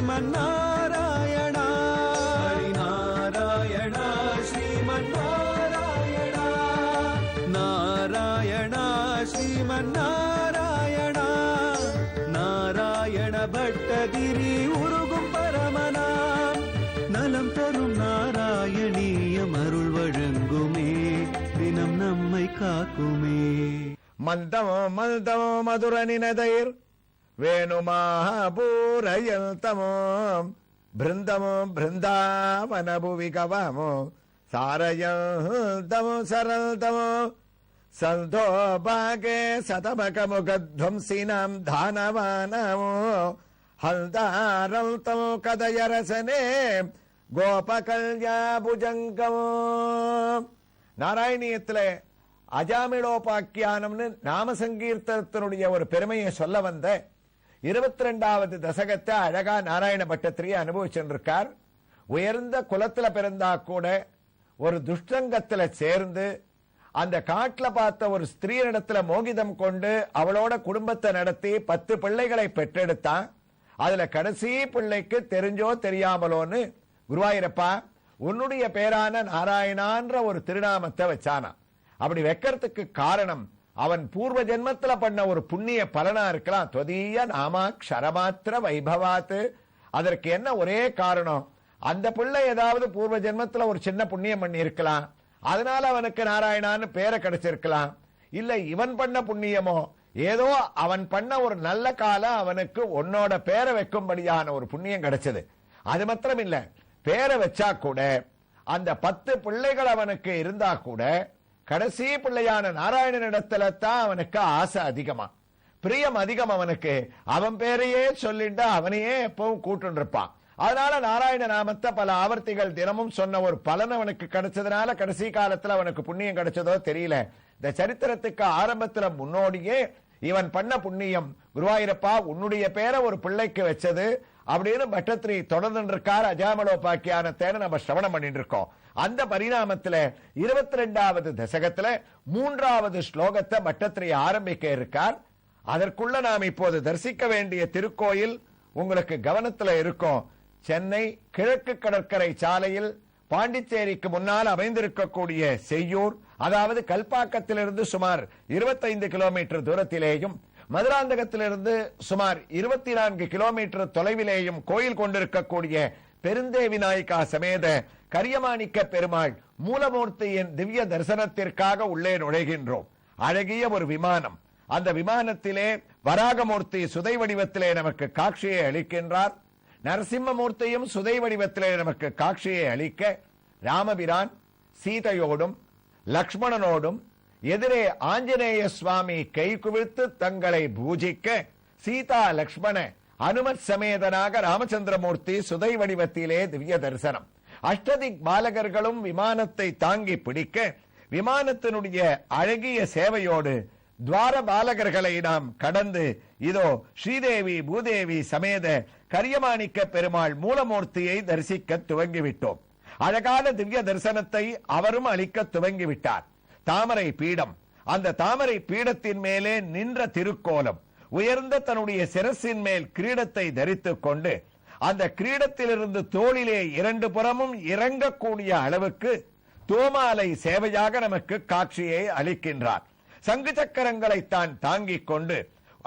ஸ்ரீமன்னாராயணா ஹரிநாராயணா ஸ்ரீமன்னாராயணா நாராயணா ஸ்ரீமன்னாராயணா நாராயண பட்டதிரி உருகும் பரமனாம் நலம் தரும் நாராயணீயம் அருள் வழங்குமே தினம் நம்மை காக்குமே. மந்தமோ மல்தமோ மதுர நினதைர் வேணுமாபூரயல்தமோ பிருந்தமோ பிருந்தாவனபுவிகவமோ சாரயல்தமோ சரல்தமோ சந்தோ பாகே சதமகமுகத்வம்சினாம் தானவானமோ ஹல்தாரல்தமோ கதயரசனே கோபகல்யாபுஜங்கமோ. நாராயணியத்திலே அஜாமிளோபாக்கியானம்னு நாம சங்கீர்த்தனத்தினுடைய ஒரு பெருமையை சொல்ல வந்த 22வது தசகத்தை அழகா நாராயண பட்டத்திரியை அனுபவிச்சுருக்கார். உயர்ந்த குலத்துல பிறந்தா கூட ஒரு துஷ்டங்கத்துல சேர்ந்து அந்த காட்டுல பார்த்த ஒரு ஸ்திரீனிடத்துல மோகிதம் கொண்டு அவளோட குடும்பத்தை நடத்தி 10 பிள்ளைகளை பெற்றெடுத்தான். அதுல கடைசி பிள்ளைக்கு தெரிஞ்சோ தெரியாமலோன்னு குருவாயூரப்பா உன்னுடைய பேரான நாராயணான்ற ஒரு திருநாமத்தை வச்சானா. அப்படி வைக்கிறதுக்கு காரணம் அவன் பூர்வ ஜென்மத்துல பண்ண ஒரு புண்ணிய பலனா இருக்கலாம். தொதிய நாமாக்ஷரமாத்திர வைபவாத்து. அதற்கு என்ன ஒரே காரணம், அந்த பிள்ளை ஏதாவது பூர்வ ஜென்மத்துல ஒரு சின்ன புண்ணியம் பண்ணி இருக்கலாம், அதனால அவனுக்கு நாராயணான்னு பேரை கிடைச்சிருக்கலாம். இல்ல இவன் பண்ண புண்ணியமோ ஏதோ அவன் பண்ண ஒரு நல்ல காலம் அவனுக்கு உன்னோட பேரை வைக்கும்படியான ஒரு புண்ணியம் கிடைச்சது. அது மாத்திரம் இல்ல, பேரை வச்சா கூட அந்த 10 பிள்ளைகள் அவனுக்கு இருந்தா கூட கடைசி பிள்ளையான நாராயணனிடத்துல தான் அவனுக்கு ஆசை அதிகமா, பிரியம் அதிகம். அவனுக்கு அவன் பேரையே சொல்லிட்டு அவனையே எப்பவும் கூட்டு இருப்பான். அதனால நாராயண நாமத்தை பல ஆவர்த்திகள் தினமும் சொன்ன ஒரு பலன் அவனுக்கு கிடைச்சதுனால கடைசி காலத்துல அவனுக்கு புண்ணியம் கிடைச்சதோ தெரியல. இந்த சரித்திரத்துக்கு ஆரம்பத்துல முன்னோடியே இவன் பண்ண புண்ணியம் குருவாயூரப்பா உன்னுடைய பேரை ஒரு பிள்ளைக்கு வச்சது அப்படின்னு பட்டத்திரி தொடர்ந்து இருக்கார். அஜாமலோபாக்கியானத்தை நம்ம சிரவணம் பண்ணிட்டு இருக்கோம். அந்த பரிணாமத்துல 22வது தசகத்துல 3வது ஸ்லோகத்தை பட்டத்திரி ஆரம்பிக்க இருக்கார். அதற்குள்ள நாம் இப்போது தரிசிக்க வேண்டிய திருக்கோயில் உங்களுக்கு கவனத்துல இருக்கும். சென்னை கிழக்கு கடற்கரை சாலையில் பாண்டிச்சேரிக்கு முன்னால் அமைந்திருக்கக்கூடிய செய்யூர், அதாவது கல்பாக்கத்திலிருந்து சுமார் 25 கிலோமீட்டர் தூரத்திலேயும் மதுராந்தகத்திலிருந்து சுமார் 24 கிலோமீட்டர் தொலைவிலேயும் கோயில் கொண்டிருக்கக்கூடிய பெருந்தேவி நாயக்கா சமேத கரியமாணிக்க பெருமாள் மூலமூர்த்தியின் திவ்ய தரிசனத்திற்காக உள்ளே நுழைகின்றோம். அழகிய ஒரு விமானம். அந்த விமானத்திலே வராகமூர்த்தி சுதை வடிவத்திலே நமக்கு காட்சியை அளிக்கின்றார். நரசிம்மமூர்த்தியும் சுதை வடிவத்திலே நமக்கு காட்சியை அளிக்க ராமபிரான் சீதையோடும் லக்ஷ்மணனோடும் எதிரே ஆஞ்சநேய சுவாமி கை குவித்து தங்களை பூஜிக்க சீதா லக்ஷ்மண அனுமத் சமேதனாக ராமச்சந்திரமூர்த்தி சுதை வடிவத்திலே திவ்ய தரிசனம். அஷ்டதிக் பாலகர்களும் விமானத்தை தாங்கி பிடிக்க விமானத்தினுடைய அழகிய சேவையோடு துவார பாலகர்களை நாம் கடந்து இதோ ஸ்ரீதேவி பூதேவி சமேத கரியமாணிக்க பெருமாள் மூலமூர்த்தியை தரிசிக்க துவங்கிவிட்டோம். அழகான திவ்ய தரிசனத்தை அவரும் அளிக்க துவங்கிவிட்டார். தாமரை பீடம், அந்த தாமரை பீடத்தின் மேலே நின்ற திருக்கோலம், உயர்ந்த தன்னுடைய சிரசின் மேல் கிரீடத்தை தரித்துக் கொண்டு அந்த கிரீடத்திலிருந்து தோளிலே 2 புறமும் இறங்கக்கூடிய அளவுக்கு தோமாலை சேவையாக நமக்கு காட்சியை அளிக்கின்றார். சங்கு சக்கரங்களை தான் தாங்கிக் கொண்டு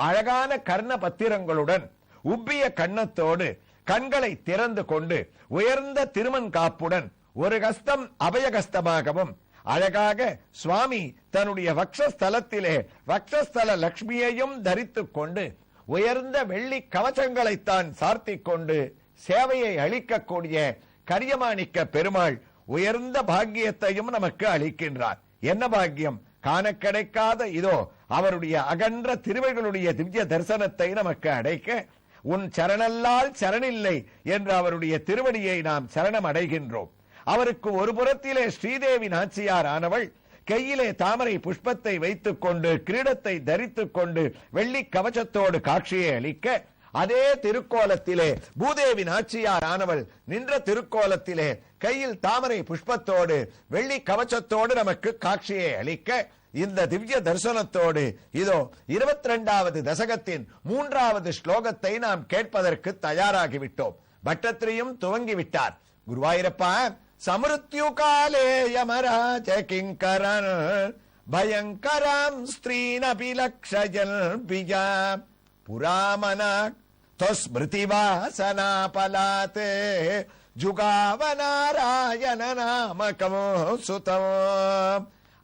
அழகான கர்ண பத்திரங்களுடன் உப்பிய கண்ணத்தோடு கண்களை திறந்து கொண்டு உயர்ந்த திருமண் காப்புடன் ஒரு கஸ்தம் அபயகஸ்தமாகவும் அழகாக சுவாமி தன்னுடைய வக்ஷஸ்தலத்திலே வக்ஷஸ்தல லட்சுமியையும் தரித்துக் கொண்டு உயர்ந்த வெள்ளி கவச்சங்களைத்தான் சார்த்திக் கொண்டு சேவையை அளிக்கக்கூடிய கரியமாணிக்க பெருமாள் உயர்ந்த பாக்கியத்தையும் நமக்கு அளிக்கின்றார். என்ன பாக்கியம்! காண கிடைக்காத இதோ அவருடைய அகன்ற திருவைகளுடைய திவ்ய தரிசனத்தை நமக்கு அடைக்க உன் சரணல்லால் சரணில்லை என்ற அவருடைய திருவடியை நாம் சரணம் அடைகின்றோம். அவருக்கு ஒரு புறத்திலே ஸ்ரீதேவி நாச்சியார் ஆனவள் கையிலே தாமரை புஷ்பத்தை வைத்துக் கொண்டு கிரீடத்தை தரித்துக் கொண்டு வெள்ளி கவச்சத்தோடு காட்சியை அளிக்க, அதே திருக்கோலத்திலே பூதேவி நாச்சியார் ஆனவள் நின்ற திருக்கோலத்திலே கையில் தாமரை புஷ்பத்தோடு வெள்ளி கவச்சத்தோடு நமக்கு காட்சியை அளிக்க, இந்த திவ்ய தரிசனத்தோடு இதோ 22வது தசகத்தின் 3வது ஸ்லோகத்தை நாம் கேட்பதற்கு தயாராகிவிட்டோம். பட்டத்திரியும் துவங்கி விட்டார். குருவாயூரப்பா, சமிருத்யு காலே யமராஜ கிங்கரன் பயங்கரம் ஸ்திரீனபிலக்ஷயல் பிஜா புராமனா ஸ்மிருதி வாசனா பலாத்தே ஜுகாவநாராயண நாமகமோ சுதமோ.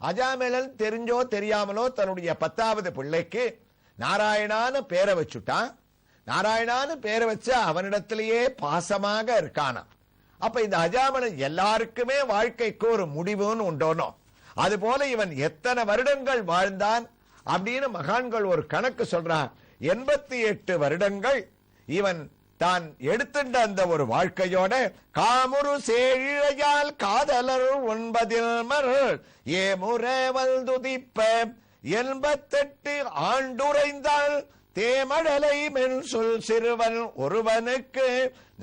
அஜாமிளன் தெரிஞ்சோ தெரியாமலோ தன்னுடைய 10வது பிள்ளைக்கு நாராயணான்னு பேரை வச்சுட்டான். நாராயணான்னு பேரை வச்சு அவனிடத்திலேயே பாசமாக இருக்கானா. அப்ப இந்த அஜாமிளன் எல்லாருக்குமே வாழ்க்கைக்கு ஒரு முடிவுன்னு உண்டோனோ, அது போல இவன் எத்தனை வருடங்கள் வாழ்ந்தான் அப்படின்னு மகான்கள் ஒரு கணக்கு சொல்றான். 88 வருடங்கள் இவன் தான் எடுத்துட்ட அந்த ஒரு வாழ்க்கையோட காமுரு சேழிழையால் காதலர் 9 மருள் ஏ முறை வல்துதிப்ப 88 ஆண்டுரைந்தால் தேமழலை மென் சொல் சிறுவன் ஒருவனுக்கு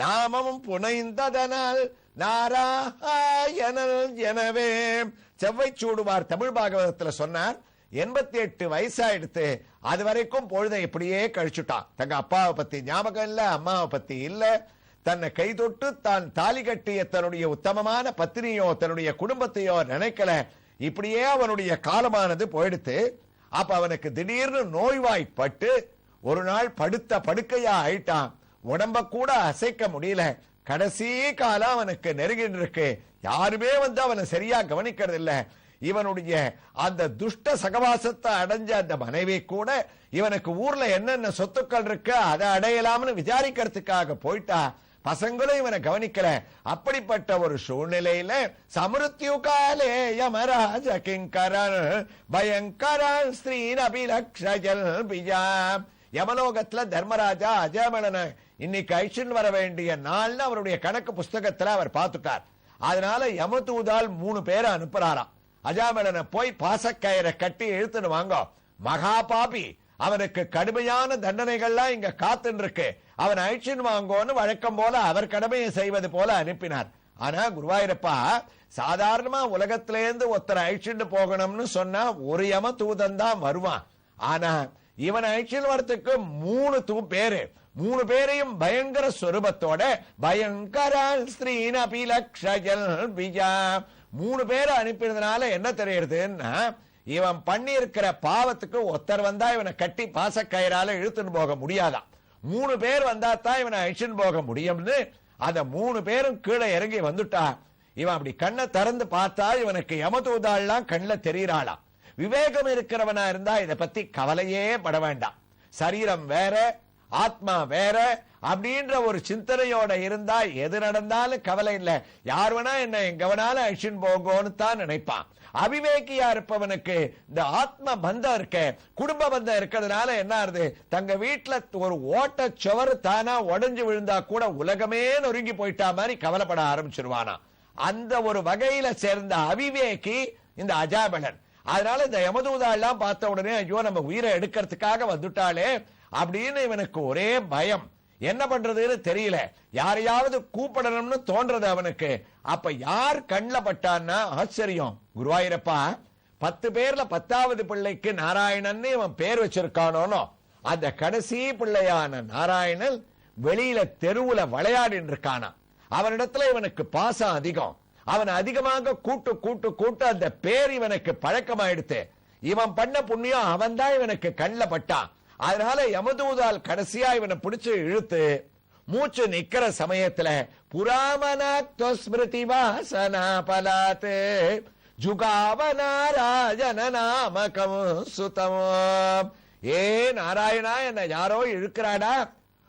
நாமம் புனைந்ததனால் நாராயணல் எனவே. செவ்வை சூடுவார் தமிழ் பாகவதத்தில் சொன்னார். 88 வயசாயிடுத்து. அது வரைக்கும் பொழுதை இப்படியே கழிச்சுட்டான். தங்க அப்பாவை பத்தி ஞாபகம் இல்ல, அம்மாவை பத்தி இல்ல, தன்னை கை தொட்டு தான் தாலி கட்டிய தன்னுடைய உத்தமமான பத்தினியோ தன்னுடைய குடும்பத்தையோ நினைக்கல. இப்படியே அவனுடைய காலமானது போயிடுத்து. அப்ப அவனுக்கு திடீர்னு நோய்வாய்ப்பட்டு ஒரு நாள் படுத்த படுக்கையா ஆயிட்டான். உடம்ப கூட அசைக்க முடியல. கடைசி காலம் அவனுக்கு நெருங்கிட்டு இருக்கு. யாருமே அவனை சரியா கவனிக்கிறது இல்ல. இவனுடைய அந்த துஷ்ட சகவாசத்தை அடைஞ்ச அந்த மனைவி கூட இவனுக்கு ஊர்ல என்னென்ன சொத்துக்கள் இருக்கு அதை அடையலாம்னு விசாரிக்கிறதுக்காக போயிட்டா. பசங்களும் இவனை கவனிக்கல. அப்படிப்பட்ட ஒரு சூழ்நிலையில சமிருத்யு காலே யமராஜ கிங்கரன் பயங்கரன் ஸ்ரீனபிலக்ஷயல் பிஜா. யமலோகத்துல தர்மராஜா அஜாமிளனை இன்னைக்கு ஐஷன் வர வேண்டிய நாள்னு அவருடைய கணக்கு புஸ்தகத்துல அவர் பார்த்துட்டார். அதனால யமதூதால் 3 பேரை அனுப்புறாராம். அஜாமிளனை போய் பாசக்கயிறை கட்டி இழுத்துன்னு வாங்க, மகா பாபி, அவனுக்கு கடுமையான தண்டனைகள்லாம் இங்க காத்துன்னு இருக்கு, அவன் ஐஷன் வாங்கோன்னு வழக்கம் போல அவர் கடமையை செய்வது போல அனுப்பினார். ஆனா குருவாயூரப்பா, சாதாரணமா உலகத்திலேருந்து ஒருத்தர் ஐஷன் போகணும்னு சொன்னா ஒரு யம தூதன் தான் வருவான். ஆனா இவன் ஐஷன் வரத்துக்கு 3 பேரு, 3 பேரையும் பயங்கர சொரூபத்தோட பயங்கரால் ஸ்ரீனபிலக்ஷயல் பிஜா 3 பேரை அனுப்பினதுனால என்ன தெரியுதுன்னா, இவன் பண்ணி இருக்கிற பாவத்துக்கு ஒருத்தர் வந்தா இவனை கட்டி பாசக்கயிறால இழுத்துன்னு போக முடியாதான். 3 பேர் வந்தா தான் இவனை அழிச்சுன்னு போக முடியும்னு அந்த 3 பேரும் கீழே இறங்கி வந்துட்டா. இவன் அப்படி கண்ணை திறந்து பார்த்தா இவனுக்கு யமதூதாள்லாம் கண்ணில் தெரியறாளாம். விவேகம் இருக்கிறவனா இருந்தா இதை பத்தி கவலையே பட வேண்டாம். சரீரம் வேற, ஆத்மா வேற அப்படின்ற ஒரு சிந்தனையோட இருந்தா எது நடந்தாலும் கவலை இல்லை. யார் வேணா என்ன எங்க வேணாலும் அழிச்சுன்னு போங்கன்னு தான் நினைப்பான். அவிவேகியா இருப்பவனுக்கு இந்த ஆத்ம பந்தம் இருக்க, குடும்ப பந்தம் இருக்கிறதுனால என்ன ஆகுது, தங்க வீட்டுல ஒரு ஓட்ட சுவர் தானா உடைஞ்சு விழுந்தா கூட உலகமே நொறுங்கி போயிட்டா மாதிரி கவலைப்பட ஆரம்பிச்சிருவானா. அந்த ஒரு வகையில சேர்ந்த அவிவேகி இந்த அஜாமிளன். அதனால இந்த யமதூதா எல்லாம் பார்த்த உடனே ஐயோ நம்ம உயிரை எடுக்கிறதுக்காக வந்துட்டாலே அப்படின்னு இவனுக்கு ஒரே பயம். என்ன பண்றதுன்னு தெரியல. யாரையாவது கூப்பிடணும்னு தோன்றது அவனுக்கு. அப்ப யார் கண்ணில் பட்டான்னா ஆச்சரியம். குருவாயூரப்பா, 10 பேர்ல 10வது பிள்ளைக்கு நாராயணன் இவன் பேர் வச்சிருக்கானோ, அந்த கடைசி பிள்ளையான நாராயணன் வெளியில தெருவுல விளையாடின்னு இருக்கானா. அவனிடத்துல இவனுக்கு பாசம் அதிகம். அவன் அதிகமாக கூட்டு கூட்டு கூட்டு அந்த பேர் இவனுக்கு பழக்கமாயிடுத்து. இவன் பண்ண புண்ணியம் அவன் தான் இவனுக்கு கண்ணில் பட்டான். அதனால யமதூதால் கடைசியா இவனை பிடிச்சு இழுத்து மூச்சு நிக்கிற சமயத்துல புராமனாக்தோ ஸ்மிருதி வாசனா பலாத் ஜுகாவநாராயண நாமகம் சுதமோ. ஏ நாராயணா, என்ன யாரோ இழுக்கிறாடா,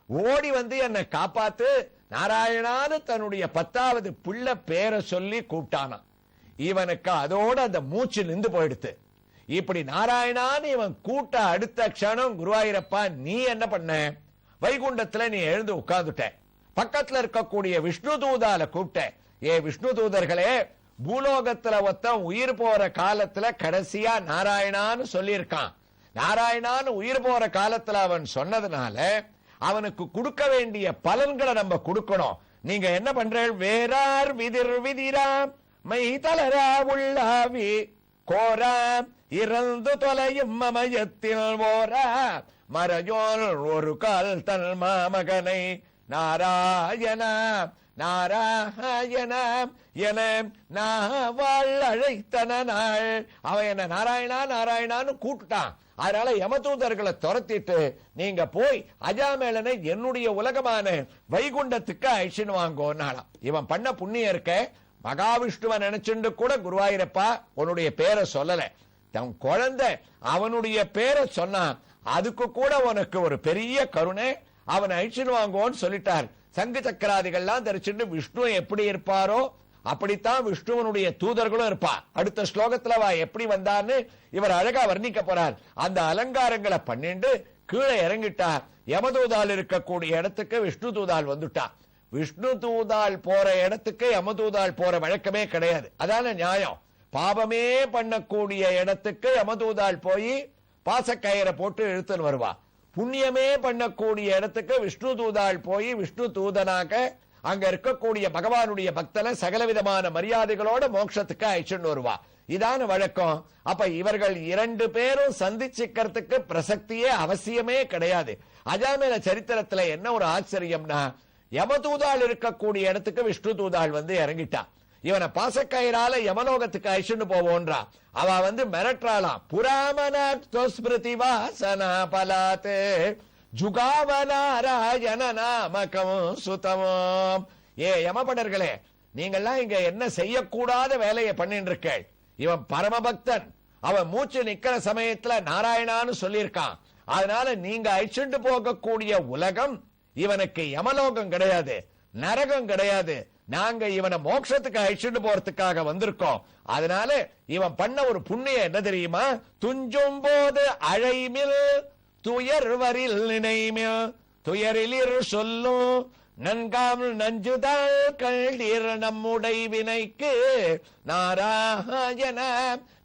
ஓடி வந்து என்னை காப்பாத்து நாராயணான்னு தன்னுடைய 10வது பிள்ளை பேரை சொல்லி கூப்பிட்டானா. இவனுக்கு அதோட அந்த மூச்சு நின்று போயிடுத்து. இப்படி நாராயணான்னு இவன் கூட்ட அடுத்த க்ஷணம் குருவாயூரப்பா நீ என்ன பண்ண, வைகுண்டத்துல நீ எழுந்து உட்கார்ந்துட்ட. பக்கத்துல இருக்கக்கூடிய விஷ்ணு தூதால கூப்பிட்ட. ஏ விஷ்ணு தூதர்களே, பூலோகத்துல ஒருத்தன் உயிர் போற காலத்துல கடைசியா நாராயணான்னு சொல்லியிருக்கான். நாராயணான்னு உயிர் போற காலத்துல அவன் சொன்னதுனால அவனுக்கு கொடுக்க வேண்டிய பலன்களை நம்ம கொடுக்கணும். நீங்க என்ன பண்ற, வேறார் விதிர் விதிரா மை தளரா உள்ளாவி கோரா இறந்து தொலையும் மமயத்தில் ஓரா மறையோர் ஒரு கால் தன் மாமகனை நாராயண நாராயண என நாவாள் அழைத்தன நாள். அவன் என்ன நாராயணா நாராயணான்னு கூப்பிட்டான். அதனால யமதூதர்களை துரத்திட்டு நீங்க போய் அஜாமேளனை என்னுடைய உலகமான வைகுண்டத்துக்கு அழிச்சுன்னு வாங்கோன்னாலாம். இவன் பண்ண புண்ணியம் இருக்க, மகாவிஷ்ணுவ நினைச்சுண்டு கூட குருவாயிரப்பா உன்னுடைய பேரை சொல்லல, தன் குழந்தை அவனுடைய பேரை சொன்னான், அதுக்கு கூட உனக்கு ஒரு பெரிய கருணை, அவனை அழிச்சுன்னு வாங்கோன்னு சொல்லிட்டார். சங்கு சக்கராதிகள்லாம் தரிச்சுட்டு விஷ்ணு எப்படி இருப்பாரோ அப்படித்தான் விஷ்ணுவனுடைய தூதர்களும் இருப்பா. அடுத்த ஸ்லோகத்துல எப்படி வந்தான்னு இவர் அழகா வர்ணிக்க போறார். அந்த அலங்காரங்களை பண்ணிட்டு கீழே இறங்கிட்டார். யமதூதால் இருக்கக்கூடிய இடத்துக்கு விஷ்ணு தூதால் வந்துட்டா. விஷ்ணு தூதால் போற இடத்துக்கு யமதூதால் போற வழக்கமே கிடையாது. அதான நியாயம். பாபமே பண்ணக்கூடிய இடத்துக்கு யமதூதால் போய் பாசக்கயிறை போட்டு இழுத்துன்னு வருவா. புண்ணியமே பண்ணக்கூடிய இடத்துக்கு விஷ்ணு தூதால் போய் விஷ்ணு தூதனாக அங்க இருக்கக்கூடிய பகவானுடைய பக்தனை சகலவிதமான மரியாதைகளோட மோட்சத்துக்கு அழைச்சுன்னு வருவா. இதான வழக்கம். அப்ப இவர்கள் இரண்டு பேரும் சந்திச்சுக்கிறதுக்கு பிரசக்தியே அவசியமே கிடையாது. அஜாமேல சரித்திரத்துல என்ன ஒரு ஆச்சரியம்னா, யமதூதால் இருக்கக்கூடிய இடத்துக்கு விஷ்ணு தூதால் வந்து இறங்கிட்டா. இவனை பாசக்கயிறால யமலோகத்துக்கு அழிச்சுன்னு போவோன்றா. அவ மிரட்டாளாம். புராமனி வாசனா பலாத்து ஜுகாவனாராயண நாமகம் சுதமம். ஏ யமபடர்களே, நீங்கெல்லாம் இங்க என்ன செய்யக்கூடாத வேலையை பண்ணிட்டு இருக்க. இவன் பரமபக்தன், அவன் மூச்சு நிக்கிற சமயத்துல நாராயணான்னு சொல்லியிருக்கான். அதனால நீங்க அழிச்சுண்டு போகக்கூடிய உலகம் இவனுக்கு யமலோகம் கிடையாது, நரகம் கிடையாது. நாங்க இவனை மோட்சத்துக்கு அழிச்சுட்டு போறதுக்காக வந்திருக்கோம். அதனால இவன் பண்ண ஒரு புண்ணியம் என்ன தெரியுமா? துஞ்சும் போது அழைமில் துயர்வரில் நினைமில் துயரிலிர் சொல்லும் நன்காம் நஞ்சுதாள் கள்ளீர் நம்முடை வினைக்கு நாராயண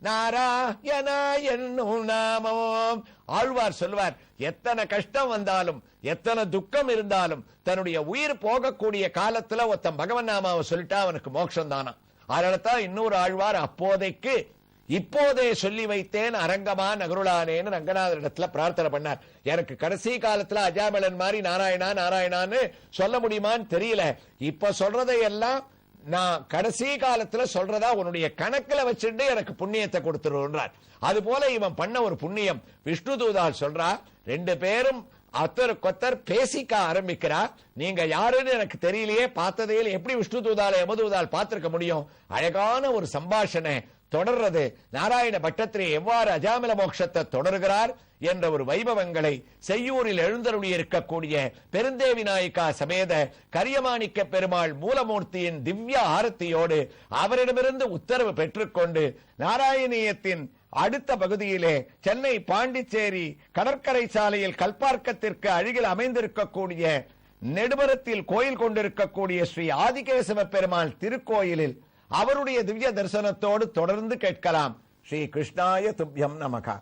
நாராயண என்னும் நாமம். ஆழ்வார் சொல்வார், எத்தனை கஷ்டம் வந்தாலும் எத்தனை துக்கம் இருந்தாலும் தன்னுடைய உயிர் போகக்கூடிய காலத்துல ஒருத்தன் பகவன் நாமாவை சொல்லிட்டா அவனுக்கு மோட்சம் தானா. அதனாலதான் இன்னொரு ஆழ்வார் அப்போதைக்கு இப்போதே சொல்லி வைத்தேன் அரங்கமா நகருளானேன்னு ரங்கநாதர் இடத்துல பிரார்த்தனை பண்ணார். எனக்கு கடைசி காலத்துல அஜாமலன் மாதிரி நாராயணா நாராயணான்னு சொல்ல முடியுமான்னு தெரியல. இப்ப சொல்றதையெல்லாம் நான் கடைசி காலத்துல சொல்றதா உன்னுடைய கணக்குல வச்சுட்டு எனக்கு புண்ணியத்தை கொடுத்துருன்றார். அது போல இவன் பண்ண ஒரு புண்ணியம் விஷ்ணு தூதால் சொல்றா. ரெண்டு பேரும் ஒருத்தருக்கொத்தர் பேசிக்க ஆரம்பிக்கிறா. நீங்க யாருன்னு எனக்கு தெரியலையே, பார்த்ததையில் எப்படி விஷ்ணு தூதால யமதூதால் பார்த்திருக்க முடியும்? அழகான ஒரு சம்பாஷணை தொடர்றது. நாராயண பட்டத்திரி எவ்வாறு அஜாமல மோட்சத்தை தொடர்கிறார் என்ற ஒரு வைபவங்களை செய்யூரில் எழுந்தருளி இருக்கக்கூடிய பெருந்தேவி நாயிகா சமேத கரியமாணிக்க பெருமாள் மூலமூர்த்தியின் திவ்ய ஆரத்தியோடு அவரிடமிருந்து உத்தரவு பெற்றுக்கொண்டு நாராயணியத்தின் அடுத்த பகுதியிலே சென்னை பாண்டிச்சேரி கடற்கரை சாலையில் கல்பார்க்கத்திற்கு அருகில் அமைந்திருக்கக்கூடிய நெடுமரத்தில் கோயில் கொண்டிருக்கக்கூடிய ஸ்ரீ ஆதிகேசவ பெருமாள் திருக்கோயிலில் அவருடைய திவ்ய தரிசனத்தோடு தொடர்ந்து கேட்கலாம். ஸ்ரீ கிருஷ்ணாய துப்யம் நமகா.